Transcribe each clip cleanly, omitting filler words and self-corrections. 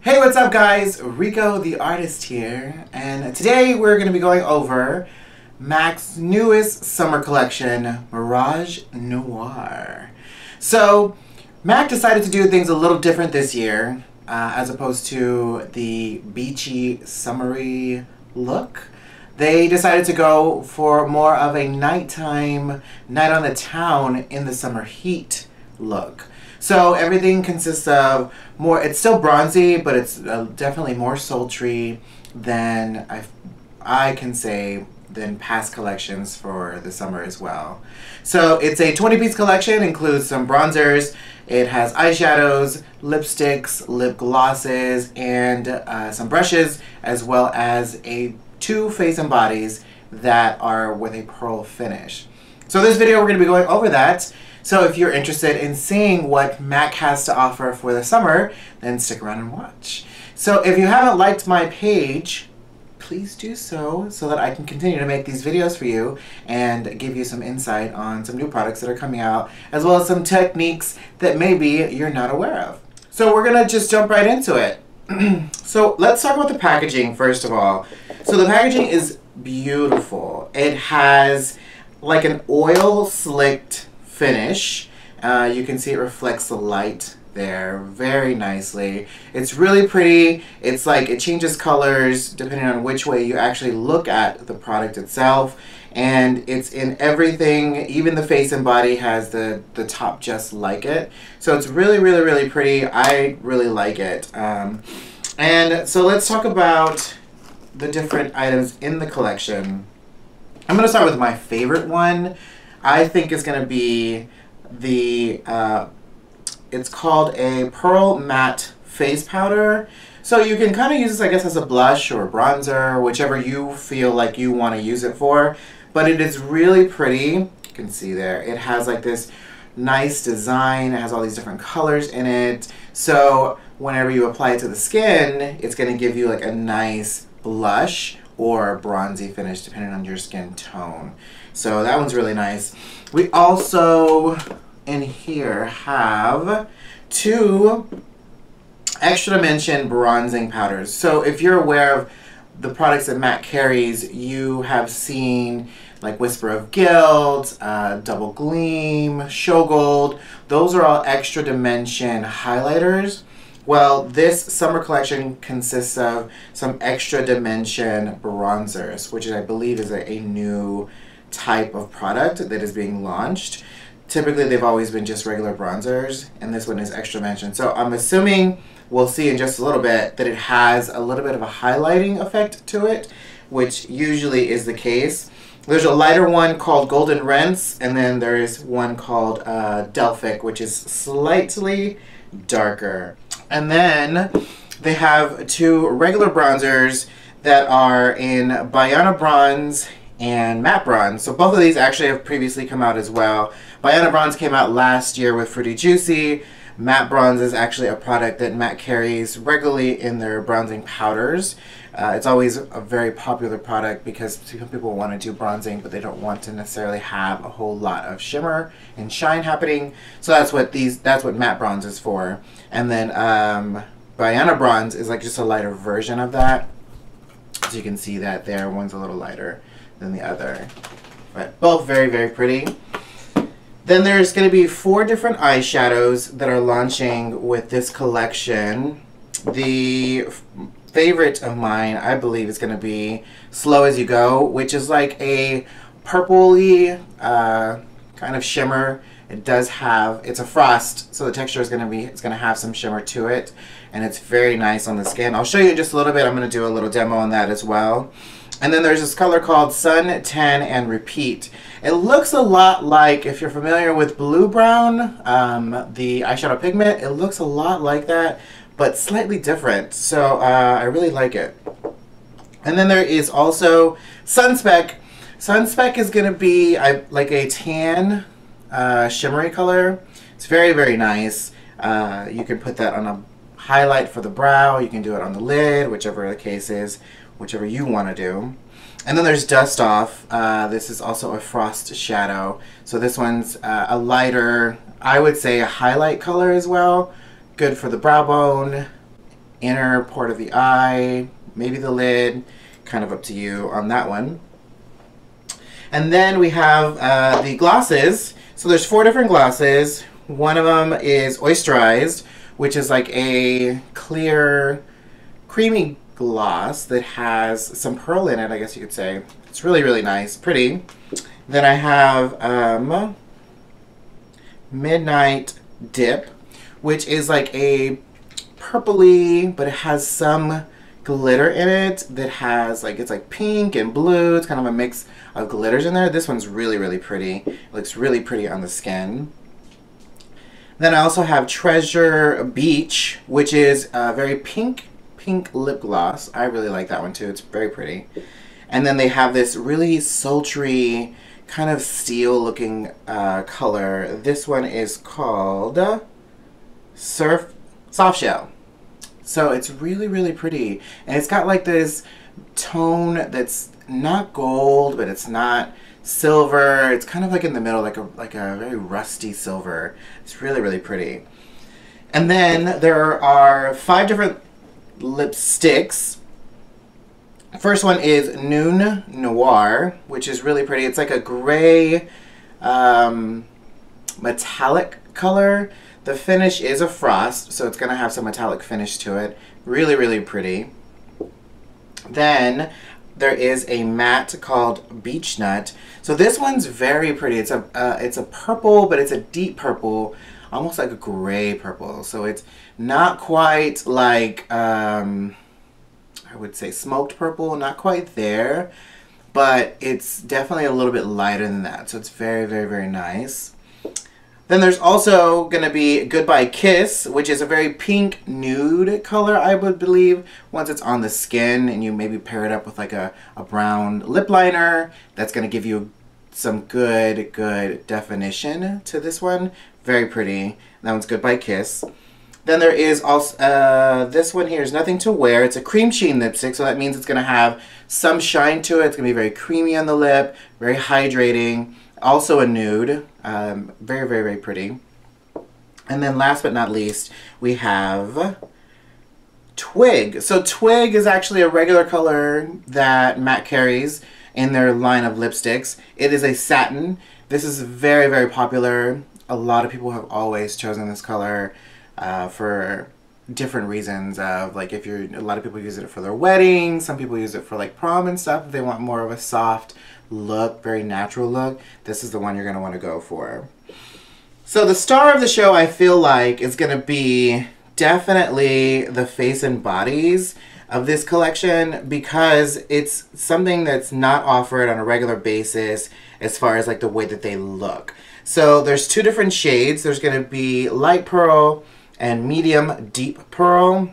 Hey, what's up guys? Rico the artist here, and today we're going to be going over MAC's newest summer collection, Mirage Noir. So, MAC decided to do things a little different this year, as opposed to the beachy, summery look. They decided to go for more of a nighttime, night on the town in the summer heat look. So everything consists of more, it's still bronzy, but it's definitely more sultry than I can say than past collections for the summer as well. So it's a 20-piece collection, includes some bronzers, it has eyeshadows, lipsticks, lip glosses, and some brushes, as well as two face and bodies that are with a pearl finish. So this video we're going to be going over that. So if you're interested in seeing what MAC has to offer for the summer, then stick around and watch. So if you haven't liked my page, please do so that I can continue to make these videos for you and give you some insight on some new products that are coming out, as well as some techniques that maybe you're not aware of. So we're going to just jump right into it. So let's talk about the packaging first of all. So the packaging is beautiful. It has like an oil slicked finish. You can see it reflects the light there very nicely. It's really pretty. It's like it changes colors depending on which way you actually look at the product itself, and it's in everything. Even the face and body has the top just like it. So it's really pretty. I really like it. And so let's talk about the different items in the collection. I'm going to start with my favorite one. I think it's going to be the, it's called a Pearl Matte Face Powder. So you can kind of use this, I guess, as a blush or a bronzer, whichever you feel like you want to use it for. But it is really pretty. You can see there. It has like this nice design. It has all these different colors in it. So whenever you apply it to the skin, it's going to give you like a nice blush or bronzy finish depending on your skin tone. So that one's really nice. We also in here have two extra dimension bronzing powders. So if you're aware of the products that MAC carries, you have seen like Whisper of Guilt, Double Gleam, Show Gold. Those are all extra dimension highlighters. Well, this summer collection consists of some extra dimension bronzers, which I believe is a new type of product that is being launched. Typically, they've always been just regular bronzers, and this one is extra dimension. So I'm assuming we'll see in just a little bit that it has a little bit of a highlighting effect to it, which usually is the case. There's a lighter one called Golden Rinse, and then there is one called Delphic, which is slightly darker. And then they have two regular bronzers that are in Bayana Bronze and Matte Bronze. So both of these actually have previously come out as well. Bayana Bronze came out last year with Fruity Juicy. Matte Bronze is actually a product that MAC carries regularly in their bronzing powders. It's always a very popular product because people want to do bronzing, but they don't want to necessarily have a whole lot of shimmer and shine happening. So that's what Matte Bronze is for. And then Bayana Bronze is like just a lighter version of that. So you can see that there, one's a little lighter than the other. But both very pretty. Then there's going to be 4 different eyeshadows that are launching with this collection. The favorite of mine, I believe, is going to be Slow As You Go, which is like a purpley kind of shimmer. It does have, it's a frost, so the texture is going to be, it's going to have some shimmer to it, and it's very nice on the skin. I'll show you just a little bit. I'm going to do a little demo on that as well. And then there's this color called Sun, Tan, and Repeat. It looks a lot like, if you're familiar with Blue Brown, the eyeshadow pigment, it looks a lot like that, but slightly different. So I really like it. And then there is also Sunspec. Sunspec is going to be like a tan shimmery color. It's very nice. You can put that on a highlight for the brow. You can do it on the lid, whichever the case is, whichever you want to do. And then there's Dust Off. This is also a frost shadow. So this one's a lighter, I would say a highlight color as well. Good for the brow bone. inner part of the eye, maybe the lid, kind of up to you on that one. And then we have the glosses. So there's 4 different glosses. One of them is Oysterized, which is like a clear, creamy gloss that has some pearl in it, I guess you could say. It's really, really nice, pretty. Then I have Midnight Dip, which is like a purpley, but it has some glitter in it that has like, it's like pink and blue. It's kind of a mix of glitters in there. This one's really, really pretty. It looks really pretty on the skin. Then I also have Treasure Beach, which is a very pink lip gloss. I really like that one too. It's very pretty. And then they have this really sultry, kind of steel looking color. This one is called Soft Shell. So it's really, really pretty. And it's got like this tone that's not gold, but it's not silver. It's kind of like in the middle, like a very rusty silver. It's really, really pretty. And then there are 5 different lipsticks. First one is Noon Noir, which is really pretty. It's like a gray metallic color. The finish is a frost, so it's going to have some metallic finish to it. Really, really pretty. Then there is a matte called Beach Nut. So this one's very pretty. It's a purple, but it's a deep purple, almost like a gray purple. So it's not quite like, I would say smoked purple, not quite there, but it's definitely a little bit lighter than that. So it's very, very, very nice. Then there's also going to be Goodbye Kiss, which is a very pink nude color, I would believe. Once it's on the skin and you maybe pair it up with like a brown lip liner, that's going to give you some good definition to this one. Very pretty. That one's Goodbye Kiss. Then there is also, this one here is Nothing to Wear. It's a cream sheen lipstick, so that means it's going to have some shine to it. It's going to be very creamy on the lip, very hydrating. Also a nude. Very, very, very pretty. And then last but not least, we have Twig. So Twig is actually a regular color that MAC carries in their line of lipsticks. It is a satin. This is very, very popular. A lot of people have always chosen this color for different reasons. Like if you're, a lot of people use it for their wedding. Some people use it for like prom and stuff. If they want more of a soft look, very natural look, this is the one you're going to want to go for. So the star of the show, I feel like, is going to be definitely the face and bodies of this collection, because it's something that's not offered on a regular basis as far as like the way that they look. So there's 2 different shades. There's going to be light pearl and medium deep pearl.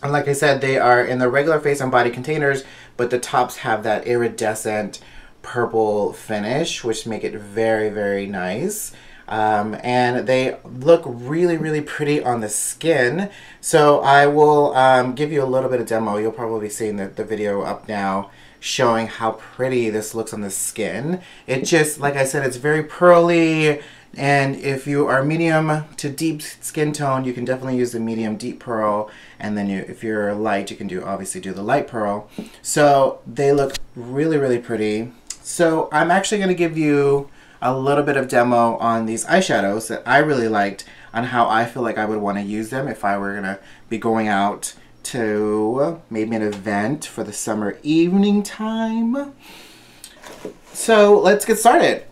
And like I said, they are in the regular face and body containers, but the tops have that iridescent purple finish, which make it very, very nice. And they look really, really pretty on the skin. So I will give you a little bit of demo. You'll probably be seeing the video up now showing how pretty this looks on the skin. It just, like I said, it's very pearly. And if you are medium to deep skin tone, you can definitely use the medium deep pearl. And then if you're light, you can obviously do the light pearl. So they look really, really pretty. So I'm actually going to give you a little bit of demo on these eyeshadows that I really liked, on how I feel like I would want to use them if I were going to be going out to maybe an event for the summer evening time. So let's get started.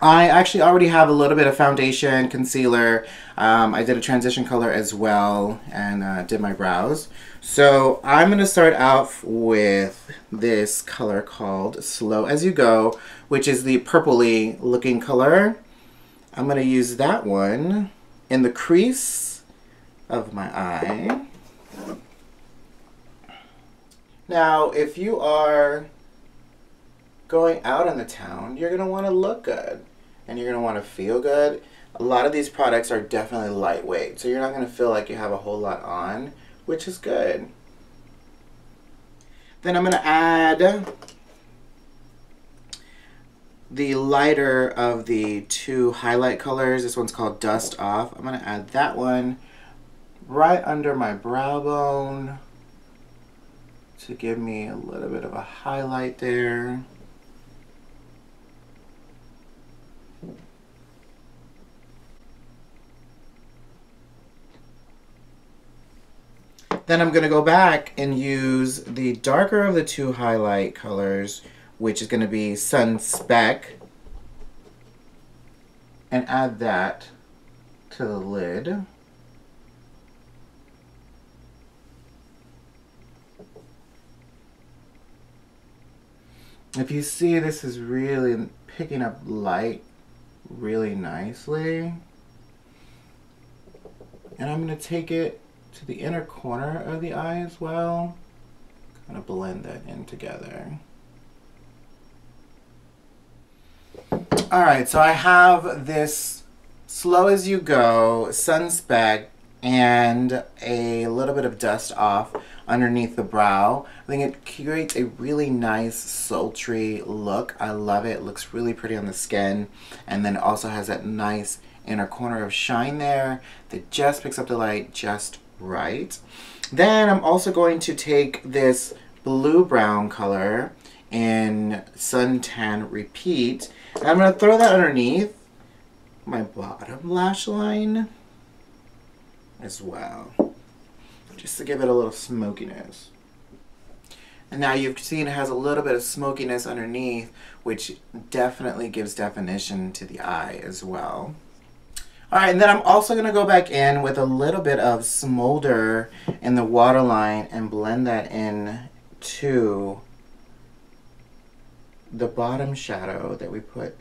I actually already have a little bit of foundation, concealer. I did a transition color as well, and did my brows. So I'm going to start off with this color called Slow As You Go, which is the purpley looking color. I'm going to use that one in the crease of my eye. Now, if you are going out in the town, you're going to want to look good. And you're going to want to feel good. A lot of these products are definitely lightweight, so you're not going to feel like you have a whole lot on, which is good. Then I'm going to add the lighter of the 2 highlight colors. This one's called Dust Off. I'm going to add that one right under my brow bone to give me a little bit of a highlight there. Then I'm going to go back and use the darker of the two highlight colors, which is going to be Sun Spec, and add that to the lid. If you see, this is really picking up light really nicely. And I'm going to take it to the inner corner of the eye as well. Kind of blend that in together. Alright, so I have this Slow As You Go Sun Spec and a little bit of dust off underneath the brow. I think it creates a really nice sultry look. I love it. It looks really pretty on the skin, and then it also has that nice inner corner of shine there that just picks up the light just right. Then I'm also going to take this blue brown color in Suntan Repeat, and I'm going to throw that underneath my bottom lash line as well, just to give it a little smokiness. And now you've seen it has a little bit of smokiness underneath, which definitely gives definition to the eye as well. Alright, and then I'm also going to go back in with a little bit of Smolder in the waterline and blend that in to the bottom shadow that we put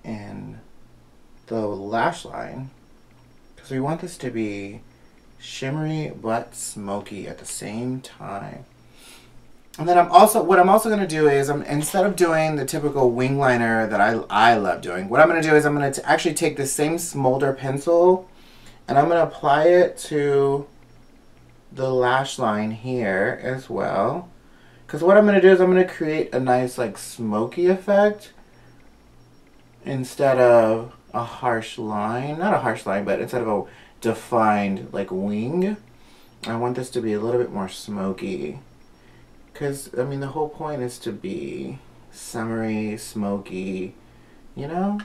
in the lash line, because we want this to be shimmery but smoky at the same time. And then what I'm also going to do is, instead of doing the typical wing liner that I love doing, what I'm going to do is I'm going to actually take the same Smolder pencil and I'm going to apply it to the lash line here as well. Because what I'm going to do is I'm going to create a nice like smoky effect instead of a harsh line. Not a harsh line, but instead of a defined like wing, I want this to be a little bit more smoky. Because, I mean, the whole point is to be summery, smoky, you know?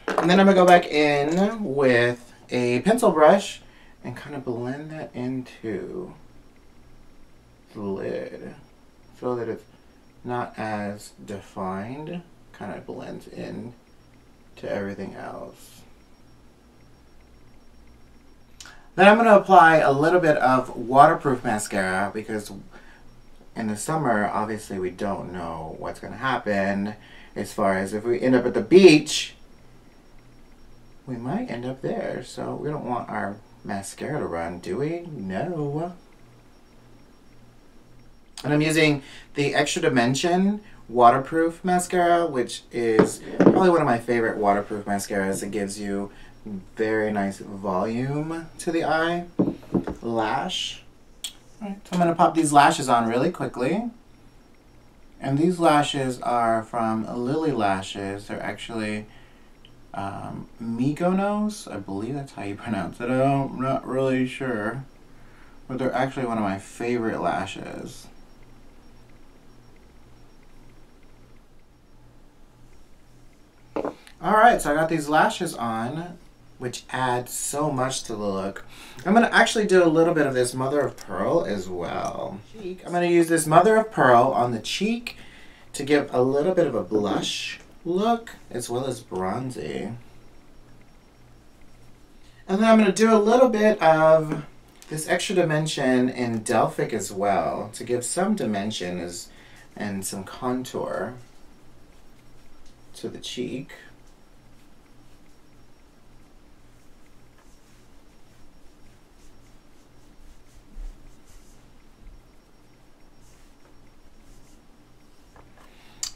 And then I'm going to go back in with a pencil brush and kind of blend that into the lid so that it's not as defined, kind of blends in to everything else. Then I'm going to apply a little bit of waterproof mascara, because in the summer, obviously, we don't know what's going to happen as far as if we end up at the beach, we might end up there. So we don't want our mascara to run, do we? No. And I'm using the Extra Dimension waterproof mascara, which is probably one of my favorite waterproof mascaras. It gives you very nice volume to the eye lash. Alright, so I'm going to pop these lashes on really quickly. And these lashes are from Lily Lashes. They're actually Mykonos. I believe that's how you pronounce it. I'm not really sure. But they're actually one of my favorite lashes. Alright, so I got these lashes on, which adds so much to the look. I'm going to actually do a little bit of this Mother of Pearl as well. I'm going to use this Mother of Pearl on the cheek to give a little bit of a blush look as well as bronzy. And then I'm going to do a little bit of this Extra Dimension in Delphic as well to give some dimension and some contour to the cheek.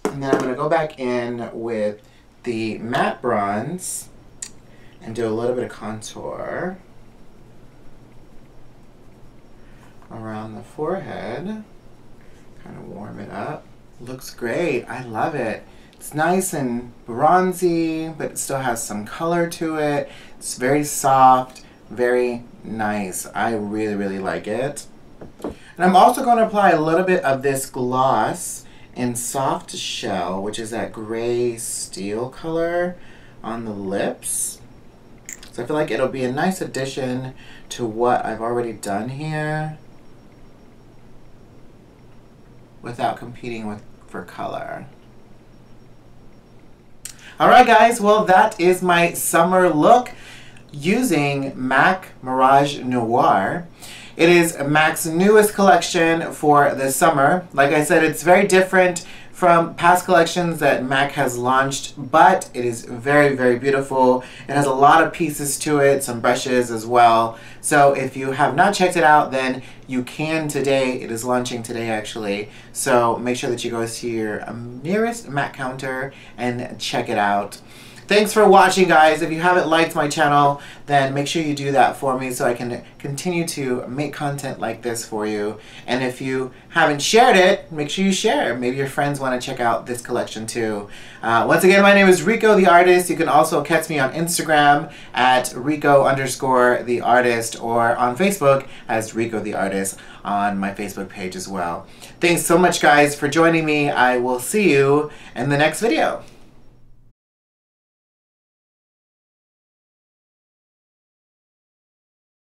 And then I'm going to go back in with the matte bronze and do a little bit of contour around the forehead. Kind of warm it up. Looks great. I love it. It's nice and bronzy, but it still has some color to it. It's very soft, very nice. I really, really like it. And I'm also going to apply a little bit of this gloss in Soft Shell, which is that gray steel color on the lips. So I feel like it'll be a nice addition to what I've already done here without competing for color. Alright guys, well that is my summer look using MAC Mirage Noir. It is MAC's newest collection for the summer. Like I said, it's very different from past collections that MAC has launched, but it is very, very beautiful. It has a lot of pieces to it, some brushes as well. So if you have not checked it out, then you can today. It is launching today actually. So make sure that you go to your nearest MAC counter and check it out. Thanks for watching, guys. If you haven't liked my channel, then make sure you do that for me so I can continue to make content like this for you. And if you haven't shared it, make sure you share. Maybe your friends want to check out this collection too. Once again, my name is Rico the Artist. You can also catch me on Instagram at Rico_the Artist or on Facebook as Rico the Artist on my Facebook page as well. Thanks so much, guys, for joining me. I will see you in the next video.